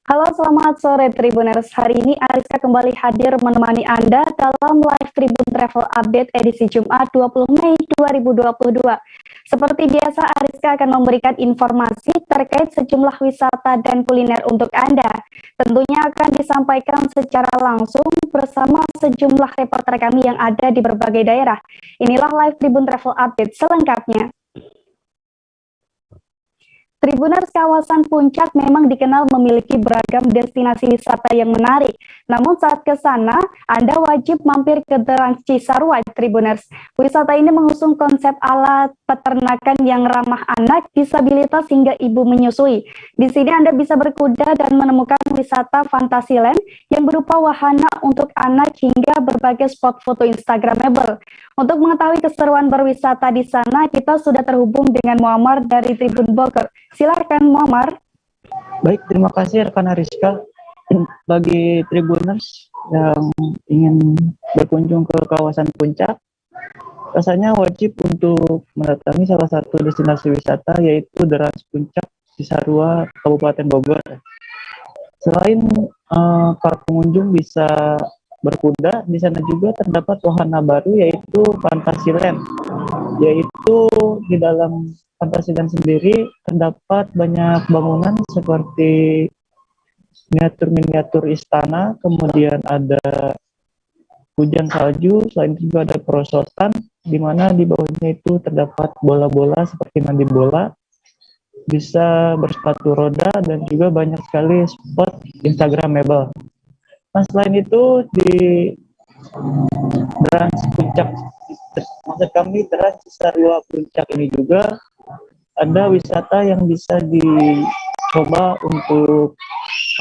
Halo, selamat sore Tribuners. Hari ini Ariska kembali hadir menemani Anda dalam live Tribun Travel Update edisi Jumat 20 Mei 2022. Seperti biasa, Ariska akan memberikan informasi terkait sejumlah wisata dan kuliner untuk Anda. Tentunya akan disampaikan secara langsung bersama sejumlah reporter kami yang ada di berbagai daerah. Inilah live Tribun Travel Update selengkapnya. Tribuners, kawasan Puncak memang dikenal memiliki beragam destinasi wisata yang menarik. Namun saat ke sana, Anda wajib mampir ke Derang Cisarua, Tribuners. Wisata ini mengusung konsep ala peternakan yang ramah anak, disabilitas hingga ibu menyusui. Di sini Anda bisa berkuda dan menemukan wisata Fantasyland yang berupa wahana untuk anak hingga berbagai spot foto Instagramable. Untuk mengetahui keseruan berwisata di sana, kita sudah terhubung dengan Muammar dari Tribun Bogor. Silakan Muammar. Baik, terima kasih rekan Ariska. Bagi Tribuners yang ingin berkunjung ke kawasan Puncak, rasanya wajib untuk mendatangi salah satu destinasi wisata yaitu Derang Puncak Cisarua, Kabupaten Bogor. Selain para pengunjung bisa berkuda, di sana juga terdapat wahana baru yaitu Fantasyland. Yaitu di dalam Fantasyland sendiri terdapat banyak bangunan seperti miniatur-miniatur istana, kemudian ada hujan salju, selain itu juga ada perosotan, di mana di bawahnya itu terdapat bola-bola seperti mandi bola, bisa bersepatu roda, dan juga banyak sekali spot Instagramable. Nah, selain itu di Derang Puncak, maksud kami Derang Cisarua Puncak ini juga ada wisata yang bisa dicoba untuk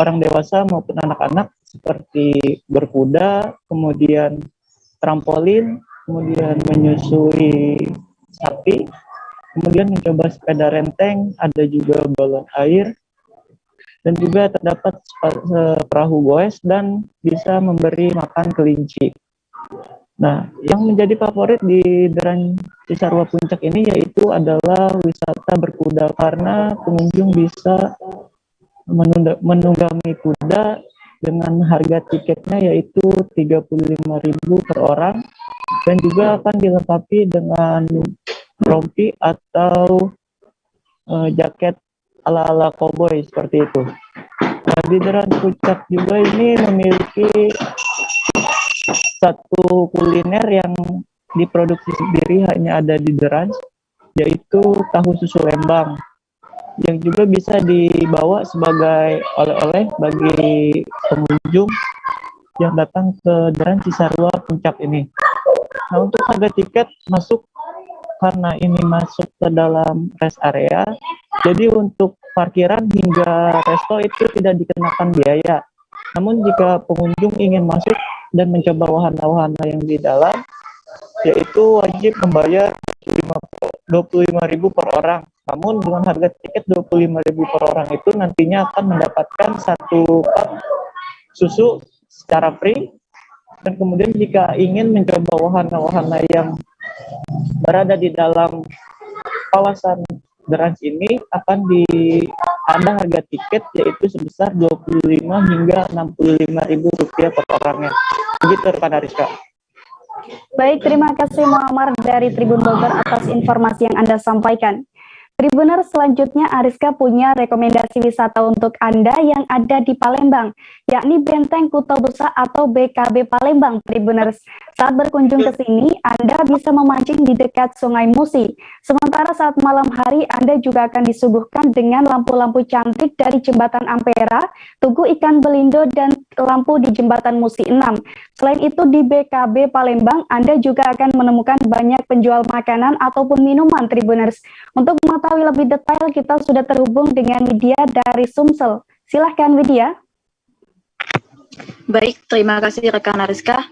orang dewasa maupun anak-anak seperti berkuda, kemudian trampolin, kemudian menyusui sapi, kemudian mencoba sepeda renteng, ada juga balon air, dan juga terdapat perahu goes dan bisa memberi makan kelinci. Nah, yang menjadi favorit di Derang Cisarua Puncak ini yaitu adalah wisata berkuda karena pengunjung bisa menunggangi kuda dengan harga tiketnya yaitu 35.000 per orang dan juga akan dilengkapi dengan rompi atau jaket ala-ala cowboy seperti itu. Nah, di Derang Puncak juga ini memiliki satu kuliner yang diproduksi sendiri hanya ada di Derang, yaitu tahu susu Lembang, yang juga bisa dibawa sebagai oleh-oleh bagi pengunjung yang datang ke Derang Cisarua Puncak ini. Nah, untuk harga tiket masuk, karena ini masuk ke dalam rest area, jadi untuk parkiran hingga resto itu tidak dikenakan biaya. Namun jika pengunjung ingin masuk dan mencoba wahana-wahana yang di dalam, yaitu wajib membayar 25.000 per orang. Namun dengan harga tiket 25.000 per orang itu nantinya akan mendapatkan satu cup susu secara free. Dan kemudian jika ingin mencoba wahana-wahana yang berada di dalam kawasan Derang ini akan ada harga tiket yaitu sebesar 25 hingga 65.000 rupiah per orangnya. Begitu rekan Ariska. Baik, terima kasih Muammar dari Tribun Bogor atas informasi yang Anda sampaikan. Tribuners, selanjutnya Ariska punya rekomendasi wisata untuk Anda yang ada di Palembang, yakni Benteng Kuto Busa atau BKB Palembang. Tribuners, saat berkunjung ke sini, Anda bisa memancing di dekat Sungai Musi. Sementara saat malam hari, Anda juga akan disuguhkan dengan lampu-lampu cantik dari Jembatan Ampera, Tugu Ikan Belindo, dan lampu di Jembatan Musi 6. Selain itu, di BKB Palembang, Anda juga akan menemukan banyak penjual makanan ataupun minuman, Tribuners. Untuk mengetahui lebih detail, kita sudah terhubung dengan Widya dari Sumsel. Silahkan Widya. Baik, terima kasih rekan Ariska.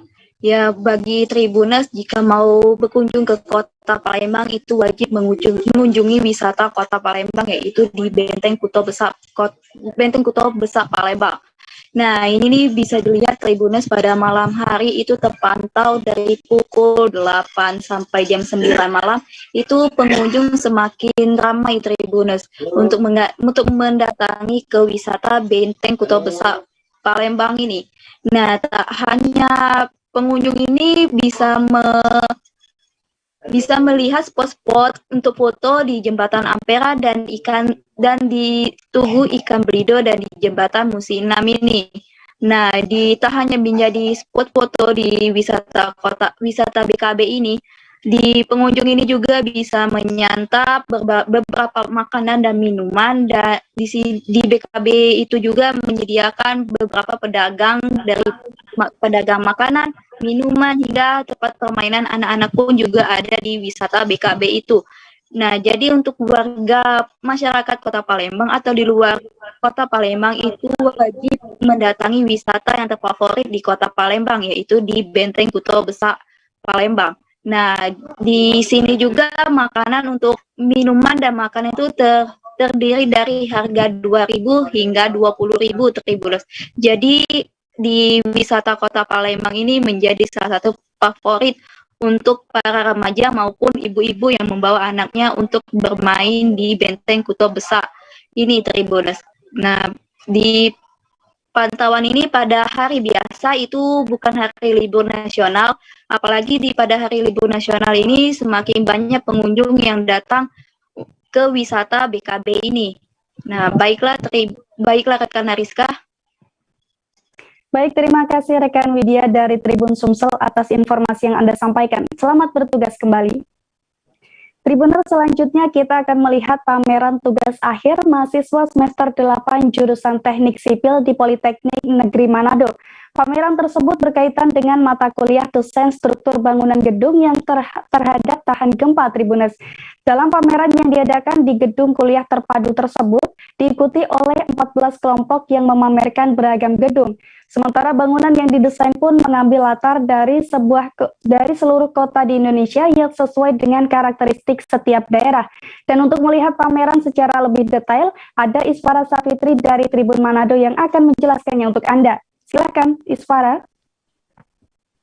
Ya, bagi Tribuners, jika mau berkunjung ke kota Palembang itu wajib mengunjungi wisata kota Palembang, yaitu di Benteng Kuto Besar Palembang. Nah, ini nih bisa dilihat Tribuners pada malam hari itu terpantau dari pukul 8 sampai jam 9 malam, itu pengunjung semakin ramai Tribuners untuk mendatangi ke wisata Benteng Kota Besar Palembang ini. Nah, tak hanya pengunjung ini bisa melihat spot-spot untuk foto di Jembatan Ampera dan di Tugu Ikan Berido dan di Jembatan Musi 6 ini. Nah, tak hanya menjadi spot foto di wisata BKB ini, di pengunjung ini juga bisa menyantap beberapa makanan dan minuman, dan di BKB itu juga menyediakan beberapa pedagang makanan, minuman, hingga tempat permainan anak-anak pun juga ada di wisata BKB itu. Nah, jadi untuk warga masyarakat Kota Palembang atau di luar Kota Palembang itu wajib mendatangi wisata yang terfavorit di Kota Palembang, yaitu di Benteng Kota Besar Palembang. Nah, di sini juga makanan untuk minuman dan makanan itu terdiri dari harga 2.000 hingga 20.000 Tribuners. Jadi di wisata Kota Palembang ini menjadi salah satu favorit untuk para remaja maupun ibu-ibu yang membawa anaknya untuk bermain di Benteng Kota Besar ini Tribuners. Nah, di pantauan ini pada hari biasa itu bukan hari libur nasional, apalagi pada hari libur nasional ini semakin banyak pengunjung yang datang ke wisata BKB ini. Nah, baiklah rekan Ariska. Baik, terima kasih rekan Widya dari Tribun Sumsel atas informasi yang Anda sampaikan. Selamat bertugas kembali. Tribuners, selanjutnya kita akan melihat pameran tugas akhir mahasiswa semester 8 jurusan Teknik Sipil di Politeknik Negeri Manado. Pameran tersebut berkaitan dengan mata kuliah dosen struktur bangunan gedung yang terhadap tahan gempa Tribuners. Dalam pameran yang diadakan di gedung kuliah terpadu tersebut, diikuti oleh 14 kelompok yang memamerkan beragam gedung. Sementara bangunan yang didesain pun mengambil latar dari seluruh kota di Indonesia yang sesuai dengan karakteristik setiap daerah. Dan untuk melihat pameran secara lebih detail, ada Isfara Safitri dari Tribun Manado yang akan menjelaskannya untuk Anda. Silakan, Isfara.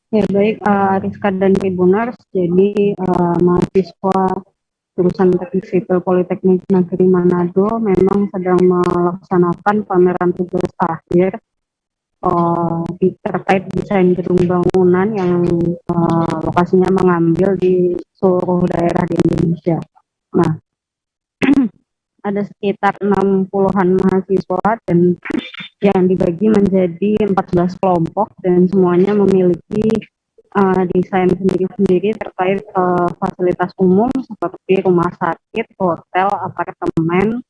Ya, baik, Rizka dan Tribuners. Jadi mahasiswa jurusan Teknik Sipil Politeknik Negeri Manado memang sedang melaksanakan pameran tugas akhir terkait desain gedung bangunan yang lokasinya mengambil di seluruh daerah di Indonesia. Nah, ada sekitar 60-an mahasiswa dan yang dibagi menjadi 14 kelompok dan semuanya memiliki desain sendiri-sendiri terkait fasilitas umum seperti rumah sakit, hotel, apartemen,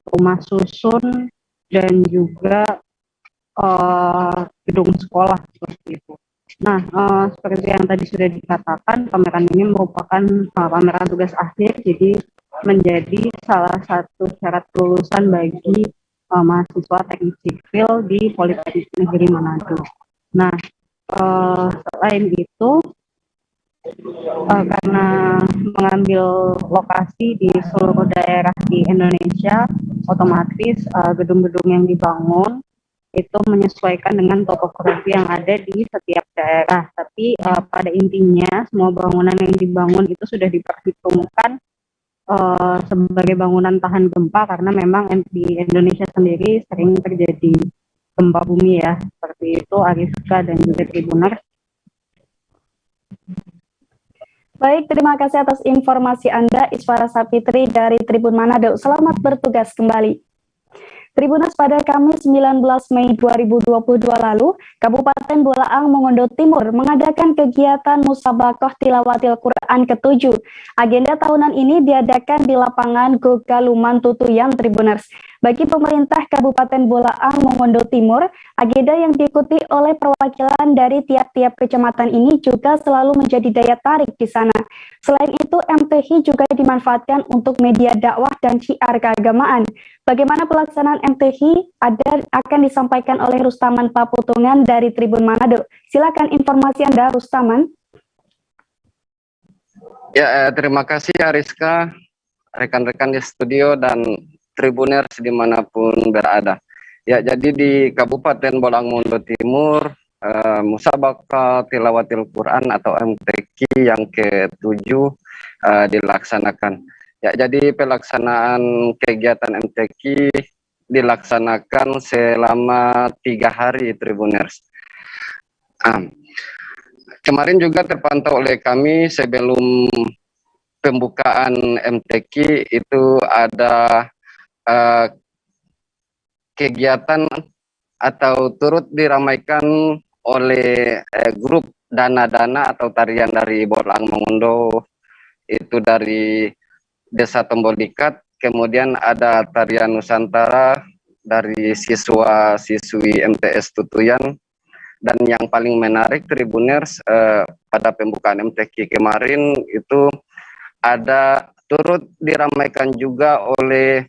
rumah susun, dan juga gedung sekolah seperti itu. Nah, seperti yang tadi sudah dikatakan, pameran ini merupakan pameran tugas akhir, jadi menjadi salah satu syarat kelulusan bagi mahasiswa teknik sipil di Politeknik Negeri Manado. Nah, selain itu, karena mengambil lokasi di seluruh daerah di Indonesia, otomatis gedung-gedung yang dibangun itu menyesuaikan dengan topografi yang ada di setiap daerah. Tapi pada intinya semua bangunan yang dibangun itu sudah diperhitungkan sebagai bangunan tahan gempa karena memang di Indonesia sendiri sering terjadi gempa bumi ya. Seperti itu, Ariska dan juga Tribuners. Baik, terima kasih atas informasi Anda, Isfara Sapitri dari Tribun Manado. Selamat bertugas kembali. Tribuners, pada Kamis 19 Mei 2022 lalu, Kabupaten Bolaang Mongondo Timur mengadakan kegiatan Musabakoh Tilawatil Quran ke-7. Agenda tahunan ini diadakan di lapangan Gogaluman Tutuyan Tribuners. Bagi pemerintah Kabupaten Bolaang Mongondo Timur, agenda yang diikuti oleh perwakilan dari tiap-tiap kecamatan ini juga selalu menjadi daya tarik di sana. Selain itu, MTH juga dimanfaatkan untuk media dakwah dan syiar keagamaan. Bagaimana pelaksanaan MTH akan disampaikan oleh Rustaman Paputungan dari Tribun Manado. Silakan informasi Anda, Rustaman. Ya, terima kasih Ariska, rekan-rekan di studio dan Tribuners dimanapun berada. Ya, jadi di Kabupaten Bolang Mongo Timur, Musabaqah Tilawatil Quran atau MTQ yang ke-7 dilaksanakan. Ya, jadi pelaksanaan kegiatan MTQ dilaksanakan selama 3 hari, Tribuners. Kemarin juga terpantau oleh kami sebelum pembukaan MTQ itu ada kegiatan atau turut diramaikan oleh grup dana-dana atau tarian dari Bolang Mongondo, itu dari Desa Tombolikat, kemudian ada tarian Nusantara dari siswa-siswi MTS Tutuyan, dan yang paling menarik Tribuners pada pembukaan MTQ kemarin itu ada turut diramaikan juga oleh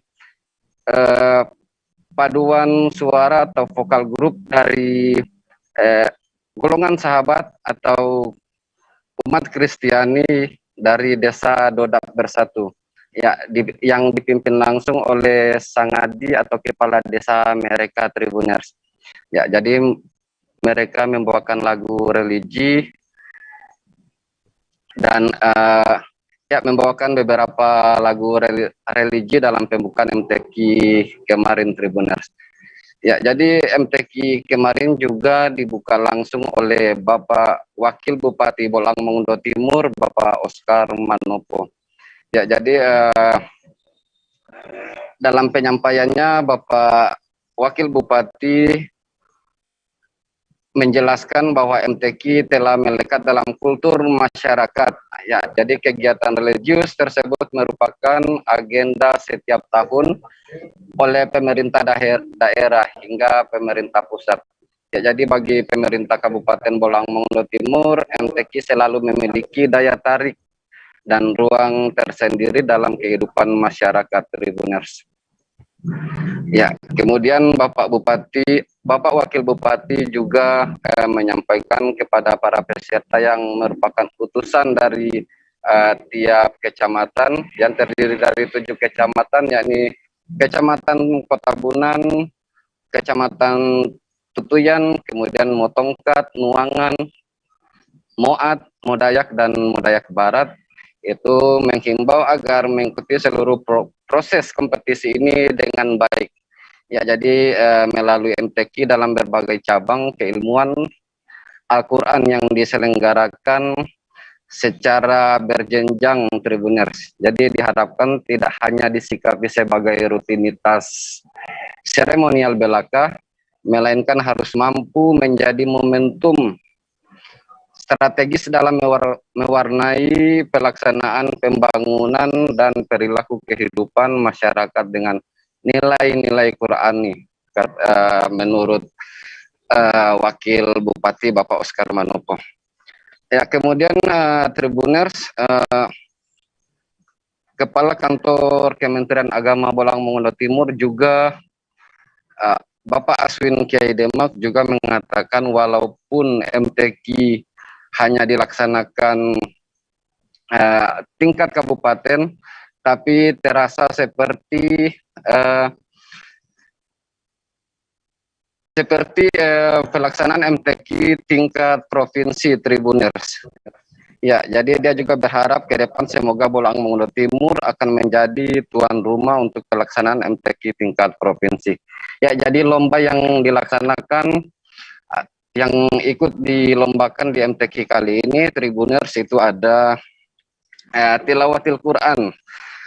paduan suara atau vokal grup dari golongan sahabat atau umat Kristiani dari Desa Dodap Bersatu, ya, yang dipimpin langsung oleh Sangadi atau kepala desa mereka, Tribuners. Ya, jadi mereka membawakan lagu religi dan ya, membawakan beberapa lagu religi dalam pembukaan MTQ kemarin, Tribuners. Ya, jadi MTQ kemarin juga dibuka langsung oleh Bapak Wakil Bupati Bolang Mongondo Timur, Bapak Oscar Manopo. Ya, jadi dalam penyampaiannya Bapak Wakil Bupati menjelaskan bahwa MTQ telah melekat dalam kultur masyarakat. Ya, jadi kegiatan religius tersebut merupakan agenda setiap tahun oleh pemerintah daerah hingga pemerintah pusat. Ya, jadi bagi pemerintah Kabupaten Bolang Mongondo Timur, MTQ selalu memiliki daya tarik dan ruang tersendiri dalam kehidupan masyarakat, Tribuners. Ya, kemudian Bapak Wakil Bupati juga menyampaikan kepada para peserta yang merupakan utusan dari tiap kecamatan yang terdiri dari 7 kecamatan, yakni Kecamatan Kota Bunan, Kecamatan Tutuyan, kemudian Motongkat, Nuangan, Moat, Modayak, dan Modayak Barat, itu menghimbau agar mengikuti seluruh proses kompetisi ini dengan baik. Ya, jadi melalui MTQ dalam berbagai cabang keilmuan Al-Quran yang diselenggarakan secara berjenjang, Tribuners. Jadi diharapkan tidak hanya disikapi sebagai rutinitas seremonial belaka, melainkan harus mampu menjadi momentum strategis dalam mewarnai pelaksanaan pembangunan dan perilaku kehidupan masyarakat dengan nilai-nilai Qurani, menurut Wakil Bupati Bapak Oscar Manopo. Ya, kemudian Tribuners, Kepala Kantor Kementerian Agama Bolang Mongondo Timur juga Bapak Aswin Kiai Demak juga mengatakan walaupun MTQ hanya dilaksanakan tingkat kabupaten, tapi terasa seperti pelaksanaan MTQ tingkat provinsi, Tribuners. Ya, jadi dia juga berharap ke depan semoga Bolang Mongondo Timur akan menjadi tuan rumah untuk pelaksanaan MTQ tingkat provinsi. Ya, jadi lomba yang dilaksanakan, yang ikut dilombakan di MTQ kali ini, Tribuners, itu ada tilawatil Quran,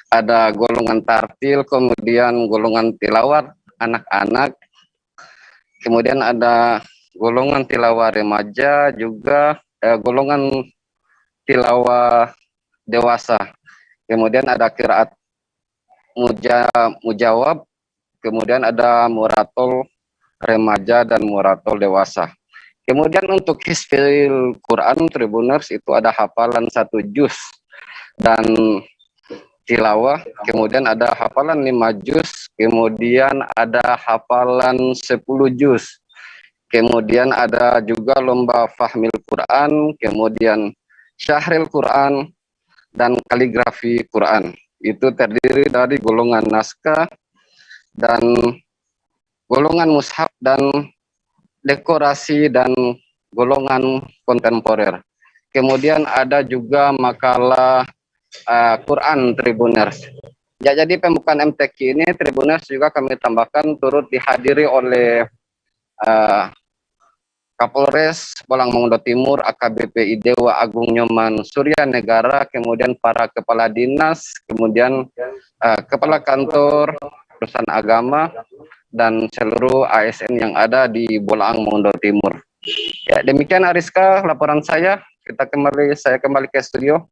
ada golongan tartil, kemudian golongan tilawat anak-anak, kemudian ada golongan tilawah remaja, juga golongan tilawah dewasa, kemudian ada qiraat mujawab, kemudian ada muratol remaja dan muratol dewasa. Kemudian untuk hifdzil Quran, Tribuners, itu ada hafalan 1 juz dan tilawah, kemudian ada hafalan 5 juz, kemudian ada hafalan 10 juz, kemudian ada juga lomba fahmil Quran, kemudian syahril Quran, dan kaligrafi Quran. Itu terdiri dari golongan naskah dan golongan mushaf dan dekorasi dan golongan kontemporer. Kemudian ada juga makalah Quran Tribuners. Ya, jadi pembukaan MTQ ini Tribuners juga kami tambahkan turut dihadiri oleh Kapolres Bolang Mongondo Timur, AKBP Idewa Agung Nyoman Surya Negara, kemudian para kepala dinas, kemudian kepala kantor urusan agama, dan seluruh ASN yang ada di Bolang Mongondo Timur. Ya, demikian Ariska laporan saya. Saya kembali ke studio.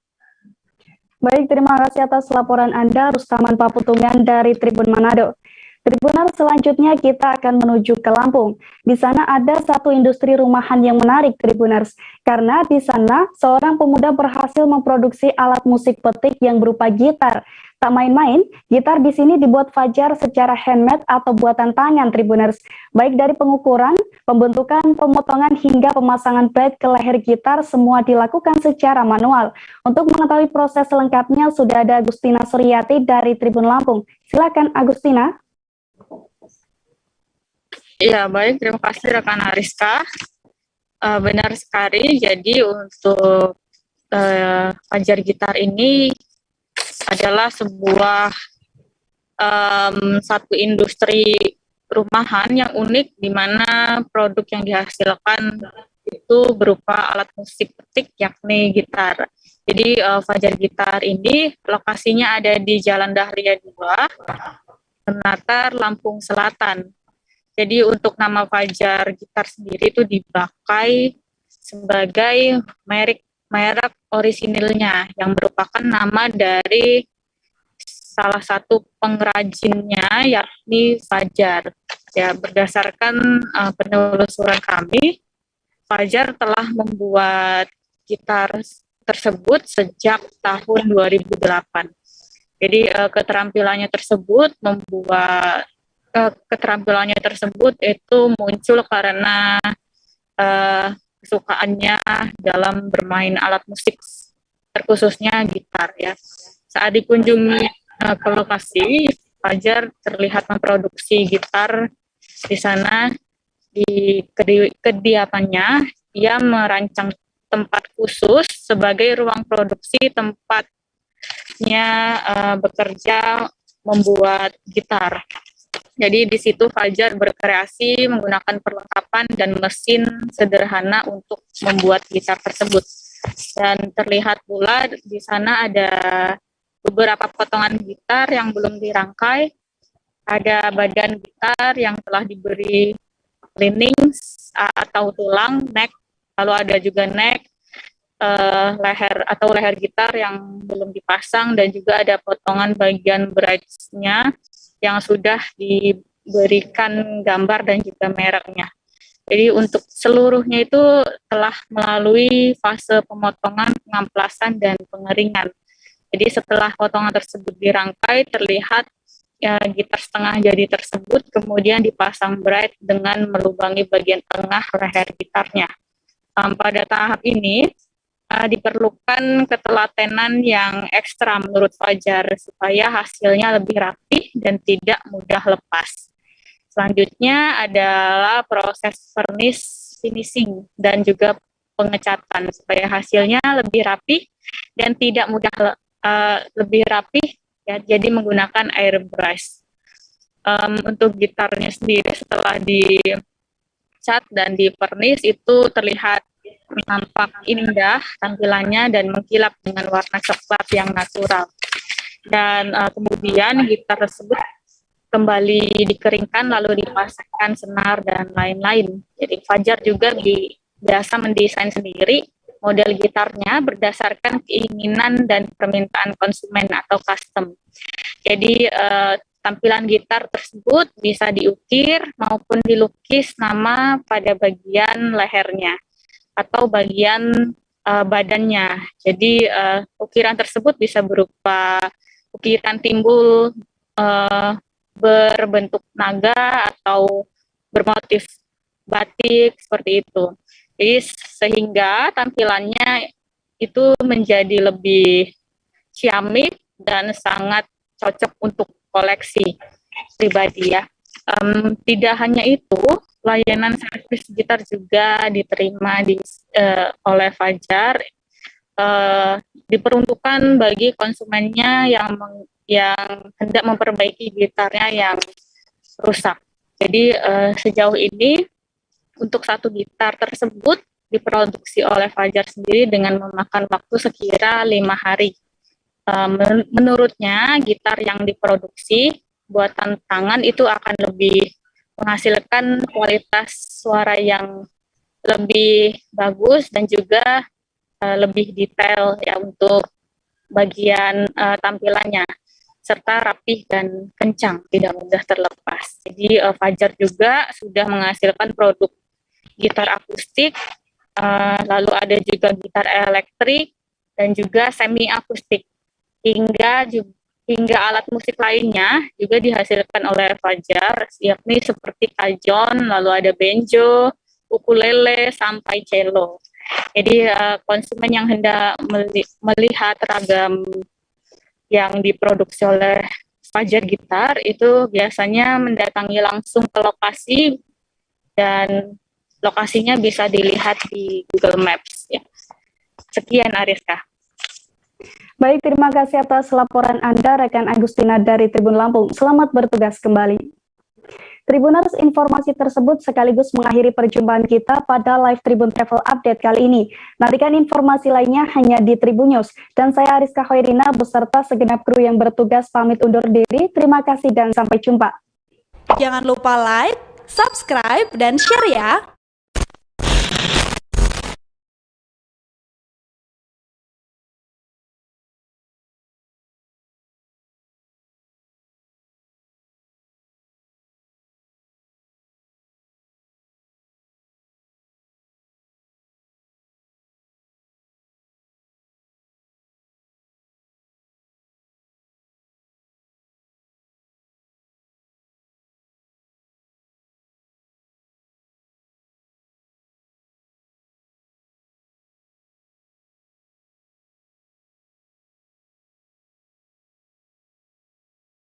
Baik, terima kasih atas laporan Anda, Rustaman Paputungan dari Tribun Manado. Tribuners, selanjutnya kita akan menuju ke Lampung. Di sana ada satu industri rumahan yang menarik, Tribuners, karena di sana seorang pemuda berhasil memproduksi alat musik petik yang berupa gitar. Tak main-main, gitar di sini dibuat Fajar secara handmade atau buatan tangan, Tribuners. Baik dari pengukuran, pembentukan, pemotongan hingga pemasangan plat ke leher gitar semua dilakukan secara manual. Untuk mengetahui proses selengkapnya sudah ada Agustina Suryati dari Tribun Lampung. Silakan Agustina. Ya, baik. Terima kasih rekan Ariska. Benar sekali. Jadi untuk Fajar Gitar ini adalah sebuah satu industri rumahan yang unik, di mana produk yang dihasilkan itu berupa alat musik petik, yakni gitar. Jadi Fajar Gitar ini lokasinya ada di Jalan Dahlia 2, Penatar, Lampung Selatan. Jadi untuk nama Fajar Gitar sendiri itu dipakai sebagai merek orisinilnya yang merupakan nama dari salah satu pengrajinnya, yakni Fajar. Ya, berdasarkan penelusuran kami, Fajar telah membuat gitar tersebut sejak tahun 2008. Jadi keterampilannya tersebut itu muncul karena kesukaannya dalam bermain alat musik, terkhususnya gitar ya. Saat dikunjungi ke lokasi, Fajar terlihat memproduksi gitar di sana. Di kediamannya, ia merancang tempat khusus sebagai ruang produksi tempatnya bekerja membuat gitar. Jadi di situ Fajar berkreasi menggunakan perlengkapan dan mesin sederhana untuk membuat gitar tersebut. Dan terlihat pula di sana ada beberapa potongan gitar yang belum dirangkai. Ada badan gitar yang telah diberi lining atau tulang, neck, lalu ada juga neck, leher gitar yang belum dipasang, dan juga ada potongan bagian bridge-nya yang sudah diberikan gambar dan juga mereknya. Jadi untuk seluruhnya itu telah melalui fase pemotongan, pengamplasan, dan pengeringan. Jadi setelah potongan tersebut dirangkai, terlihat gitar setengah jadi tersebut kemudian dipasang braid dengan melubangi bagian tengah leher gitarnya. Pada tahap ini diperlukan ketelatenan yang ekstra menurut Fajar supaya hasilnya lebih rapi dan tidak mudah lepas. Selanjutnya adalah proses finishing dan juga pengecatan supaya hasilnya lebih rapi dan tidak mudah lebih rapi ya, jadi menggunakan airbrush. Untuk gitarnya sendiri setelah dicat dan dipernis itu terlihat nampak indah tampilannya dan mengkilap dengan warna coklat yang natural. Dan kemudian gitar tersebut kembali dikeringkan lalu dipasangkan senar dan lain-lain. Jadi Fajar juga biasa mendesain sendiri model gitarnya berdasarkan keinginan dan permintaan konsumen atau custom. Jadi tampilan gitar tersebut bisa diukir maupun dilukis nama pada bagian lehernya atau bagian badannya. Jadi ukiran tersebut bisa berupa ukiran timbul berbentuk naga atau bermotif batik seperti itu. Jadi sehingga tampilannya itu menjadi lebih ciamik dan sangat cocok untuk koleksi pribadi ya. Tidak hanya itu, layanan servis gitar juga diterima oleh Fajar, diperuntukkan bagi konsumennya yang hendak memperbaiki gitarnya yang rusak. Jadi sejauh ini untuk satu gitar tersebut diproduksi oleh Fajar sendiri dengan memakan waktu sekira 5 hari. Menurutnya gitar yang diproduksi buatan tangan itu akan lebih menghasilkan kualitas suara yang lebih bagus dan juga lebih detail ya untuk bagian tampilannya, serta rapih dan kencang, tidak mudah terlepas. Jadi Fajar juga sudah menghasilkan produk gitar akustik, lalu ada juga gitar elektrik dan juga semi akustik, hingga alat musik lainnya juga dihasilkan oleh Fajar, yakni seperti kajon, lalu ada banjo, ukulele, sampai cello. Jadi konsumen yang hendak melihat ragam yang diproduksi oleh Fajar Gitar itu biasanya mendatangi langsung ke lokasi, dan lokasinya bisa dilihat di Google Maps. Ya. Sekian Ariska. Baik, terima kasih atas laporan Anda, rekan Agustina dari Tribun Lampung. Selamat bertugas kembali. Tribuners, informasi tersebut sekaligus mengakhiri perjumpaan kita pada live Tribun Travel Update kali ini. Nantikan informasi lainnya hanya di Tribun News. Dan saya Ariska Khairina beserta segenap kru yang bertugas pamit undur diri. Terima kasih dan sampai jumpa. Jangan lupa like, subscribe, dan share ya.